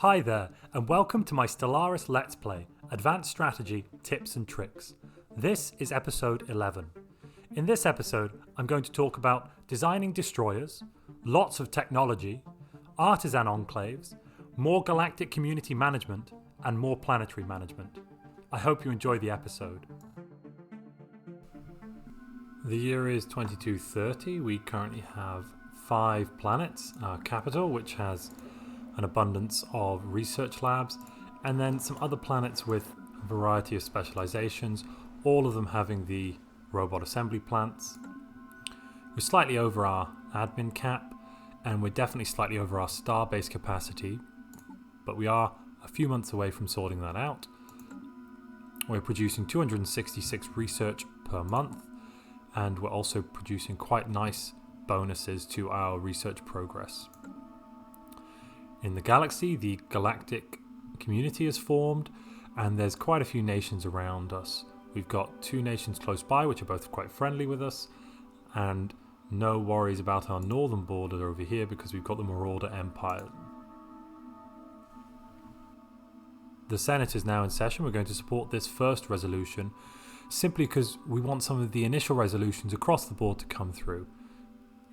Hi there, and welcome to my Stellaris Let's Play, Advanced Strategy, Tips and Tricks. This is episode 11. In this episode, I'm going to talk about designing destroyers, lots of technology, Artisan Enclaves, more Galactic Community management, and more planetary management. I hope you enjoy the episode. The year is 2230. We currently have 5 planets, our capital, which has an abundance of research labs, and then some other planets with a variety of specializations, all of them having the robot assembly plants. We're slightly over our admin cap, and we're definitely slightly over our starbase capacity, but we are a few months away from sorting that out. We're producing 266 research per month, and we're also producing quite nice bonuses to our research progress. In the galaxy, the Galactic Community is formed, and there's quite a few nations around us. We've got 2 nations close by, which are both quite friendly with us, and no worries about our northern border over here because we've got the Marauder Empire. The Senate is now in session. We're going to support this first resolution simply because we want some of the initial resolutions across the board to come through,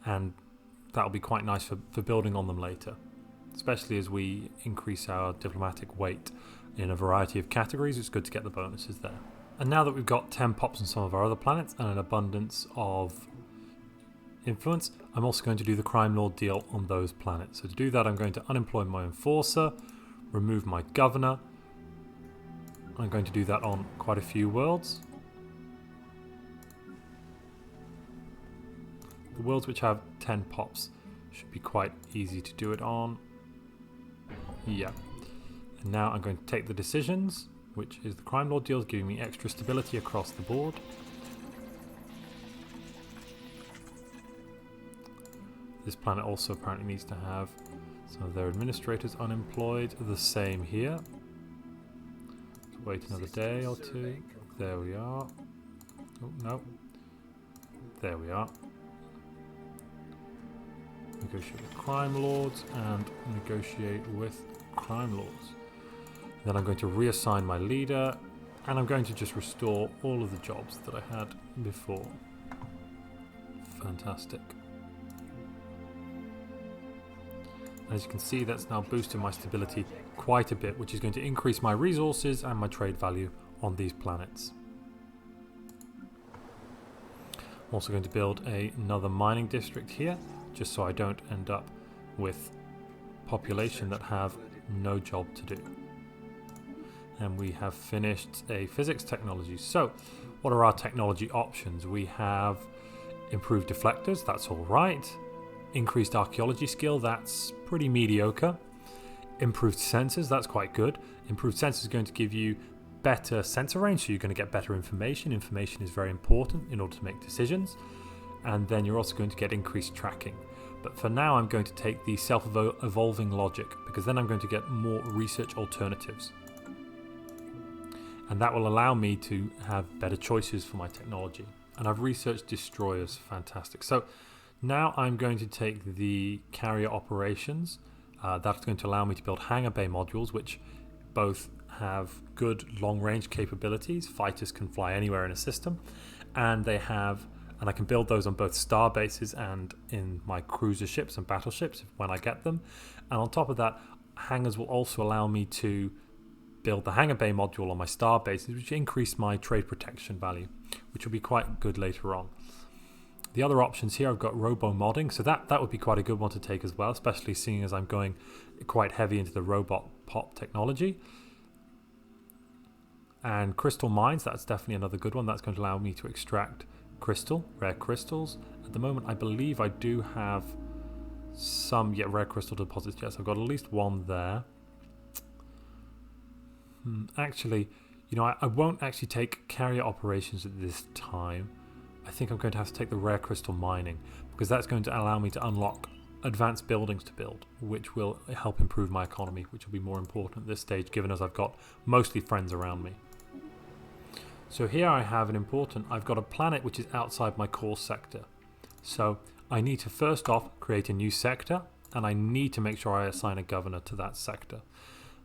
and that'll be quite nice for building on them later, especially as we increase our diplomatic weight in a variety of categories. It's good to get the bonuses there. And now that we've got 10 pops on some of our other planets and an abundance of influence, I'm also going to do the crime lord deal on those planets. So to do that, I'm going to unemploy my enforcer, remove my governor. I'm going to do that on quite a few worlds. The worlds which have 10 pops should be quite easy to do it on. Yeah. And now I'm going to take the decisions, which is the crime lord deals, giving me extra stability across the board. This planet also apparently needs to have some of their administrators unemployed. The same here. Let's wait another day or two. There we are. Oh, no. There we are. Negotiate with crime lords and negotiate with crime lords. Then I'm going to reassign my leader, and I'm going to just restore all of the jobs that I had before. Fantastic. As you can see, that's now boosted my stability quite a bit, which is going to increase my resources and my trade value on these planets. I'm also going to build another mining district here, just so I don't end up with population that have no job to do. And we have finished a physics technology. So what are our technology options? We have improved deflectors, that's all right. Increased archaeology skill, that's pretty mediocre. Improved sensors, that's quite good. Improved sensors is going to give you better sensor range, so you're going to get better information. Information is very important in order to make decisions. And then you're also going to get increased tracking. But for now, I'm going to take the self-evolving logic, because then I'm going to get more research alternatives. And that will allow me to have better choices for my technology. And I've researched destroyers, fantastic. So now I'm going to take the carrier operations. That's going to allow me to build hangar bay modules, which both have good long-range capabilities. Fighters can fly anywhere in a system, and I can build those on both star bases and in my cruiser ships and battleships when I get them. And on top of that, hangars will also allow me to build the hangar bay module on my star bases, which increase my trade protection value, which will be quite good later on. The other options here, I've got robo modding, so that would be quite a good one to take as well, especially seeing as I'm going quite heavy into the robot pop technology. And crystal mines, that's definitely another good one. That's going to allow me to extract rare crystals. At the moment, I believe I do have some rare crystal deposits. Yes, I've got at least one there. Actually, I won't actually take carrier operations at this time. I think I'm going to have to take the rare crystal mining, because that's going to allow me to unlock advanced buildings to build, which will help improve my economy, which will be more important at this stage, given as I've got mostly friends around me. So here I've got a planet which is outside my core sector. So I need to first off create a new sector, and I need to make sure I assign a governor to that sector.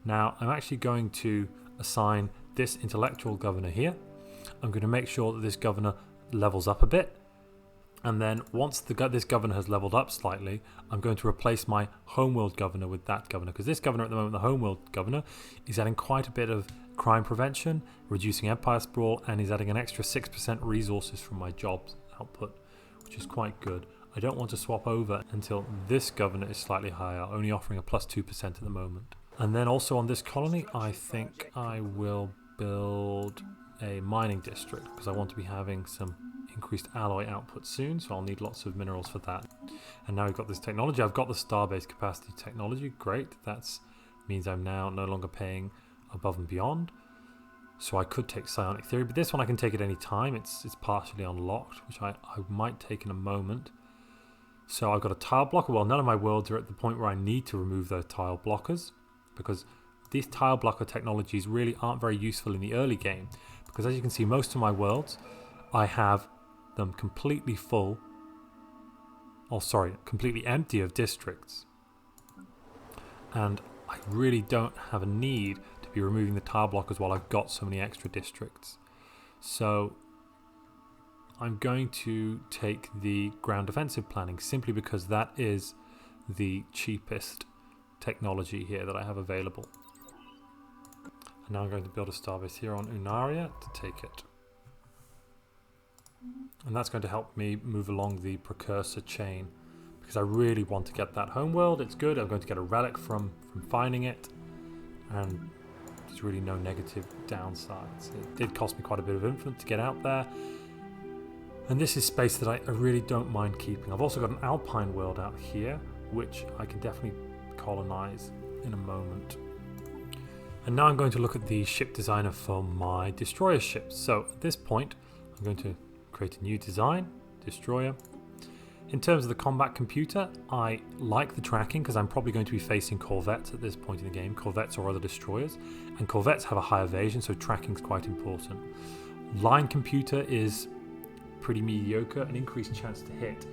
Now I'm actually going to assign this intellectual governor here. I'm going to make sure that this governor levels up a bit, and then once this governor has leveled up slightly, I'm going to replace my homeworld governor with that governor, because this governor at the moment, the homeworld governor, is adding quite a bit of crime prevention, reducing empire sprawl, and he's adding an extra 6% resources from my jobs output, which is quite good. I don't want to swap over until this governor is slightly higher, only offering a plus 2% at the moment. And then also on this colony, I think I will build a mining district, because I want to be having some increased alloy output soon, so I'll need lots of minerals for that. And now we've got this technology. I've got the starbase capacity technology. Great. That means I'm now no longer paying above and beyond. So I could take psionic theory, but this one I can take at any time. It's partially unlocked, which I might take in a moment. So I've got a tile blocker. Well, none of my worlds are at the point where I need to remove those tile blockers, because these tile blocker technologies really aren't very useful in the early game, because as you can see, most of my worlds, I have them completely full, completely empty of districts. And I really don't have a need to be removing the tile blockers while I've got so many extra districts. So I'm going to take the ground defensive planning, simply because that is the cheapest technology here that I have available. And now I'm going to build a starbase here on Unaria to take it. And that's going to help me move along the precursor chain, because I really want to get that homeworld. It's good. I'm going to get a relic from finding it, and there's really no negative downsides. It did cost me quite a bit of influence to get out there, and this is space that I really don't mind keeping. I've also got an alpine world out here, which I can definitely colonize in a moment. And now I'm going to look at the ship designer for my destroyer ships. So at this point, I'm going to create a new design, destroyer. In terms of the combat computer, I like the tracking, because I'm probably going to be facing corvettes at this point in the game, corvettes or other destroyers, and corvettes have a high evasion, so tracking is quite important. Line computer is pretty mediocre. An increased chance to hit.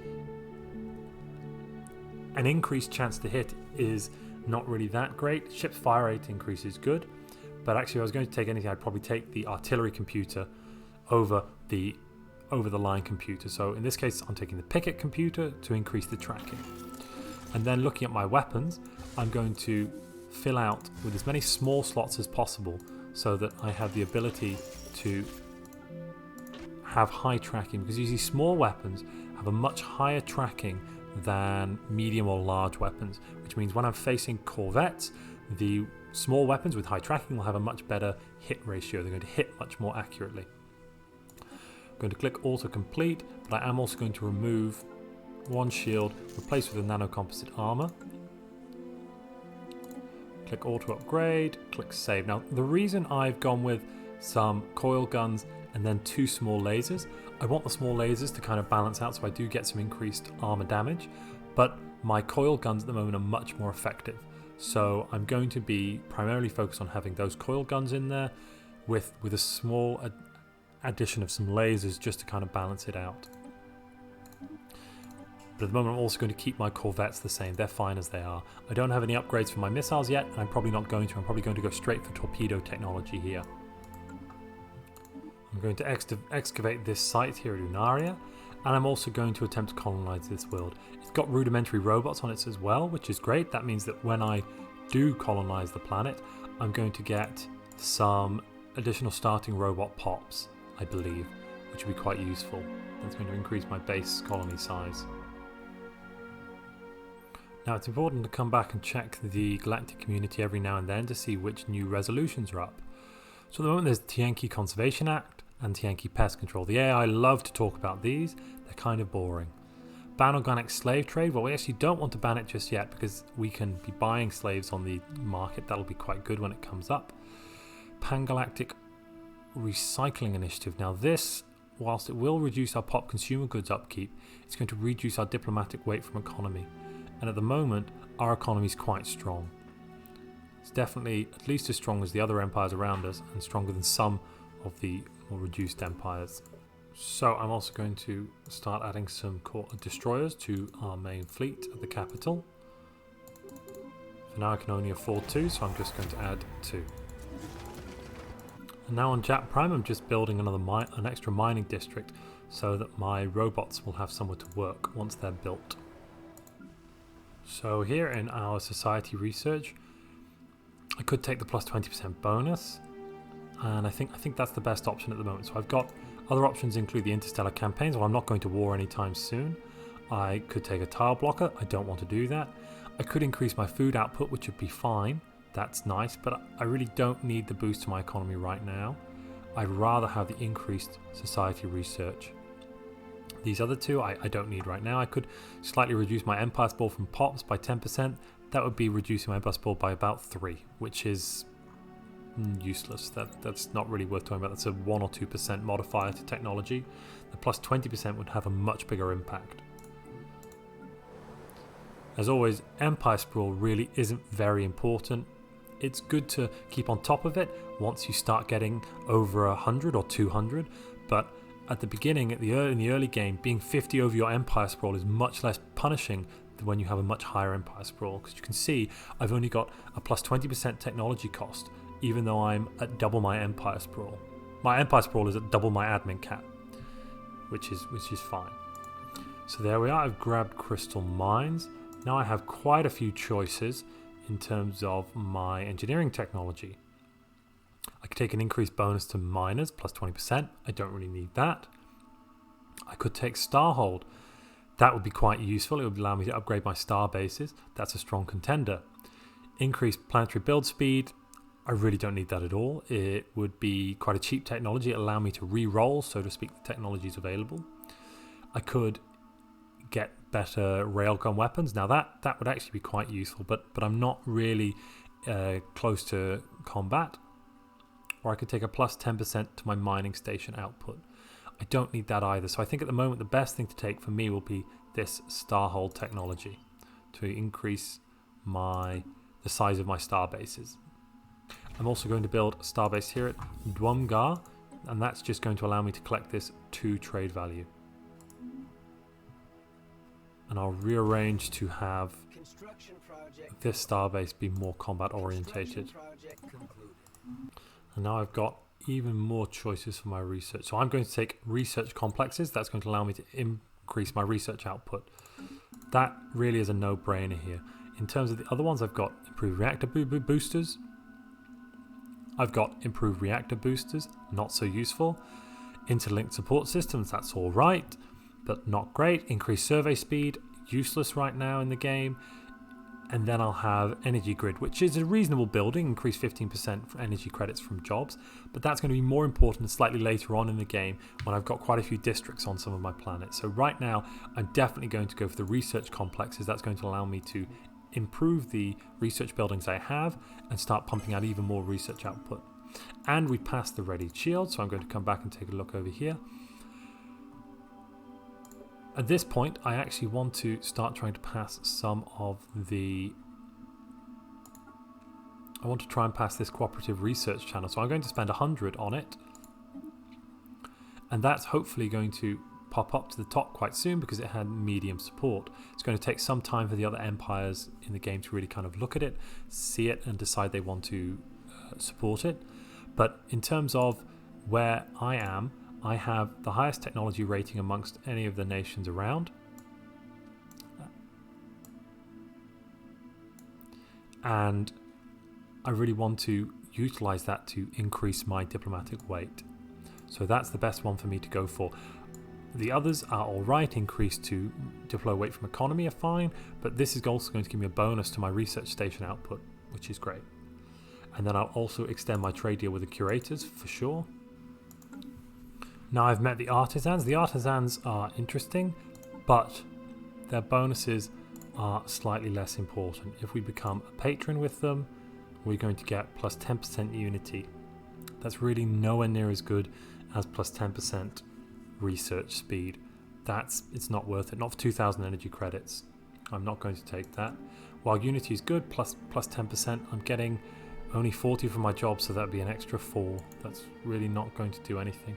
An increased chance to hit is not really that great. Ship's fire rate increase is good, but actually if I was going to take anything, I'd probably take the artillery computer over the line computer. So in this case, I'm taking the picket computer to increase the tracking. And then looking at my weapons, I'm going to fill out with as many small slots as possible, so that I have the ability to have high tracking, because usually small weapons have a much higher tracking than medium or large weapons, which means when I'm facing corvettes, the small weapons with high tracking will have a much better hit ratio. They're going to hit much more accurately. I'm going to click auto complete, but I am also going to remove one shield, replace with a nano composite armor. Click auto upgrade, click save. Now the reason I've gone with some coil guns and then 2 small lasers, I want the small lasers to kind of balance out, so I do get some increased armor damage, but my coil guns at the moment are much more effective. So I'm going to be primarily focused on having those coil guns in there with a small addition of some lasers just to kind of balance it out. But at the moment I'm also going to keep my corvettes the same. They're fine as they are. I don't have any upgrades for my missiles yet, and I'm probably not going to. I'm probably going to go straight for torpedo technology here. I'm going to excavate this site here at Unaria, and I'm also going to attempt to colonize this world. It's got rudimentary robots on it as well, which is great. That means that when I do colonize the planet, I'm going to get some additional starting robot pops, I believe, which will be quite useful. That's going to increase my base colony size. Now it's important to come back and check the Galactic Community every now and then to see which new resolutions are up. So at the moment there's the Tienki Conservation Act and Tienki Pest Control. The AI love to talk about these, they're kind of boring. Ban organic slave trade, well we actually don't want to ban it just yet, because we can be buying slaves on the market. That'll be quite good when it comes up. Pan-Galactic Recycling Initiative. Now this, whilst it will reduce our pop consumer goods upkeep, it's going to reduce our diplomatic weight from economy. And at the moment, our economy is quite strong. It's definitely at least as strong as the other empires around us, and stronger than some of the more reduced empires. So I'm also going to start adding some destroyers to our main fleet at the capital. So now I can only afford 2, so I'm just going to add 2. And now on Jap Prime, I'm just building an extra mining district so that my robots will have somewhere to work once they're built. So here in our society research, I could take the plus 20% bonus, and I think that's the best option at the moment. So I've got other options include the interstellar campaigns. Well, I'm not going to war anytime soon. I could take a tile blocker. I don't want to do that. I could increase my food output, which would be fine. That's nice, but I really don't need the boost to my economy right now. I'd rather have the increased society research. These other two I don't need right now. I could slightly reduce my Empire Sprawl from POPs by 10%. That would be reducing my Empire Sprawl by about 3, which is useless. That's not really worth talking about. That's a 1 or 2% modifier to technology. The plus 20% would have a much bigger impact. As always, Empire Sprawl really isn't very important. It's good to keep on top of it once you start getting over 100 or 200, but at the beginning, in the early game, being 50 over your Empire Sprawl is much less punishing than when you have a much higher Empire Sprawl, because you can see I've only got a plus 20% technology cost, even though I'm at double my Empire Sprawl. My Empire Sprawl is at double my admin cap, which is fine. So there we are. I've grabbed crystal mines. Now I have quite a few choices in terms of my engineering technology. I could take an increased bonus to miners, plus 20%. I don't really need that. I could take Starhold. That would be quite useful. It would allow me to upgrade my star bases. That's a strong contender. Increased planetary build speed. I really don't need that at all. It would be quite a cheap technology. It would allow me to re-roll, so to speak, the technologies available. I could get better railgun weapons. Now that would actually be quite useful, but I'm not really close to combat. Or I could take a plus 10% to my mining station output. I don't need that either. So I think at the moment the best thing to take for me will be this Starhold technology to increase the size of my star bases. I'm also going to build a star base here at Dwumgar, and that's just going to allow me to collect this 2 trade value. And I'll rearrange to have this star base be more combat orientated. And now I've got even more choices for my research. So I'm going to take research complexes. That's going to allow me to increase my research output. That really is a no-brainer here. In terms of the other ones, I've got improved reactor boosters. I've got improved reactor boosters, not so useful. Interlinked support systems, that's all right, but not great. Increased survey speed, useless right now in the game. And then I'll have energy grid, which is a reasonable building, increase 15% for energy credits from jobs, but that's going to be more important slightly later on in the game when I've got quite a few districts on some of my planets. So right now, I'm definitely going to go for the research complexes. That's going to allow me to improve the research buildings I have and start pumping out even more research output. And we passed the ready shield, so I'm going to come back and take a look over here. At this point, I actually want to start trying to pass some of the... I want to try and pass this cooperative research channel. So I'm going to spend 100 on it. And that's hopefully going to pop up to the top quite soon because it had medium support. It's going to take some time for the other empires in the game to really kind of look at it, see it, and decide they want to support it. But in terms of where I am, I have the highest technology rating amongst any of the nations around. And I really want to utilize that to increase my diplomatic weight. So that's the best one for me to go for. The others are alright, increase to diplo weight from economy are fine, but this is also going to give me a bonus to my research station output, which is great. And then I'll also extend my trade deal with the curators for sure. Now I've met the artisans. The artisans are interesting, but their bonuses are slightly less important. If we become a patron with them, we're going to get plus 10% unity. That's really nowhere near as good as plus 10% research speed. It's not worth it. Not for 2,000 energy credits. I'm not going to take that. While unity is good, plus 10%, I'm getting only 40 from my job, so that'd be an extra 4. That's really not going to do anything.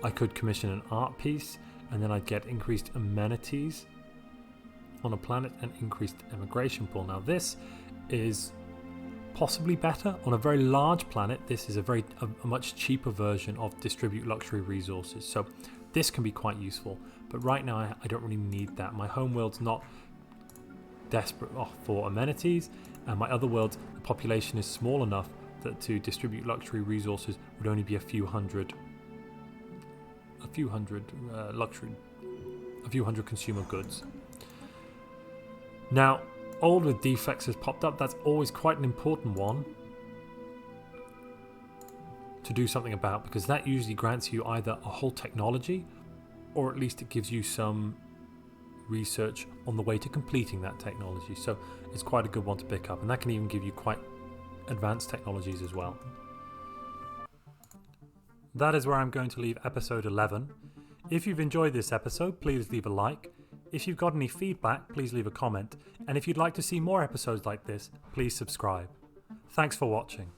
I could commission an art piece, and then I'd get increased amenities on a planet and increased immigration pool. Now this is possibly better. On a very large planet, this is a much cheaper version of distribute luxury resources, so this can be quite useful. But right now I don't really need that. My home world's not desperate for amenities, and my other worlds, the population is small enough that to distribute luxury resources would only be a few hundred consumer goods. Now, old with defects has popped up. That's always quite an important one to do something about, because that usually grants you either a whole technology, or at least it gives you some research on the way to completing that technology. So it's quite a good one to pick up, and that can even give you quite advanced technologies as well. That is where I'm going to leave episode 11. If you've enjoyed this episode, please leave a like. If you've got any feedback, please leave a comment. And if you'd like to see more episodes like this, please subscribe. Thanks for watching.